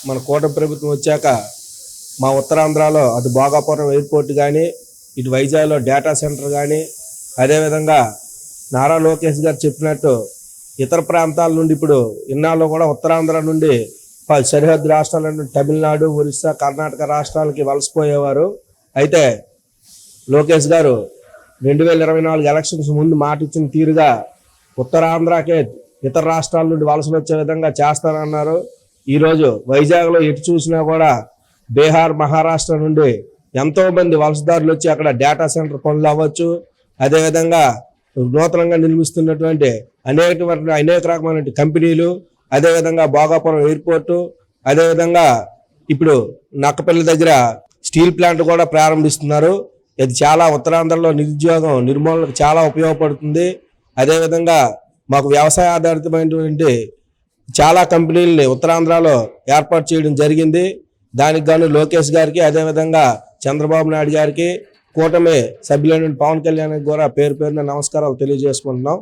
మన కూటమి ప్రభుత్వం వచ్చాక మా ఉత్తరాంధ్రలో అటు భోగాపురం ఎయిర్పోర్ట్ కానీ ఇటు వైజాగ్లో డేటా సెంటర్ కానీ అదేవిధంగా నారా లోకేష్ గారు చెప్పినట్టు ఇతర ప్రాంతాల నుండి ఇప్పుడు ఇన్నాళ్ళు కూడా ఉత్తరాంధ్ర నుండి సరిహద్దు రాష్ట్రాల నుండి తమిళనాడు, ఒరిస్సా, కర్ణాటక రాష్ట్రాలకి వలసపోయేవారు. అయితే లోకేష్ గారు 2024 ఎలక్షన్స్ ముందు మాట ఇచ్చిన తీరుగా ఉత్తరాంధ్రకే ఇతర రాష్ట్రాల నుండి వలసలు వచ్చే విధంగా చేస్తానన్నారు. ఈరోజు వైజాగ్లో ఎటు చూసినా కూడా బీహార్, మహారాష్ట్ర నుండి ఎంతోమంది వలసదారులు వచ్చి అక్కడ డేటా సెంటర్ పనులు అవ్వచ్చు, అదేవిధంగా నూతనంగా నిర్మిస్తున్నటువంటి అనేక రకమైన కంపెనీలు, అదేవిధంగా భోగాపురం ఎయిర్పోర్టు, అదేవిధంగా ఇప్పుడు నక్కపల్లి దగ్గర స్టీల్ ప్లాంట్ కూడా ప్రారంభిస్తున్నారు. ఇది చాలా ఉత్తరాంధ్రలో నిరుద్యోగం నిర్మూలనకు చాలా ఉపయోగపడుతుంది. అదేవిధంగా మాకు వ్యవసాయ ఆధారితమైనటువంటి చాలా కంపెనీలని ఉత్తరాంధ్రలో ఏర్పాటు చేయడం జరిగింది. దానికి గాను లోకేష్ గారికి, అదేవిధంగా చంద్రబాబు నాయుడు గారికి, కూటమి సభ్యులైన పవన్ కళ్యాణ్ కూడా పేరు పేరున నమస్కారాలు తెలియజేసుకుంటున్నాం.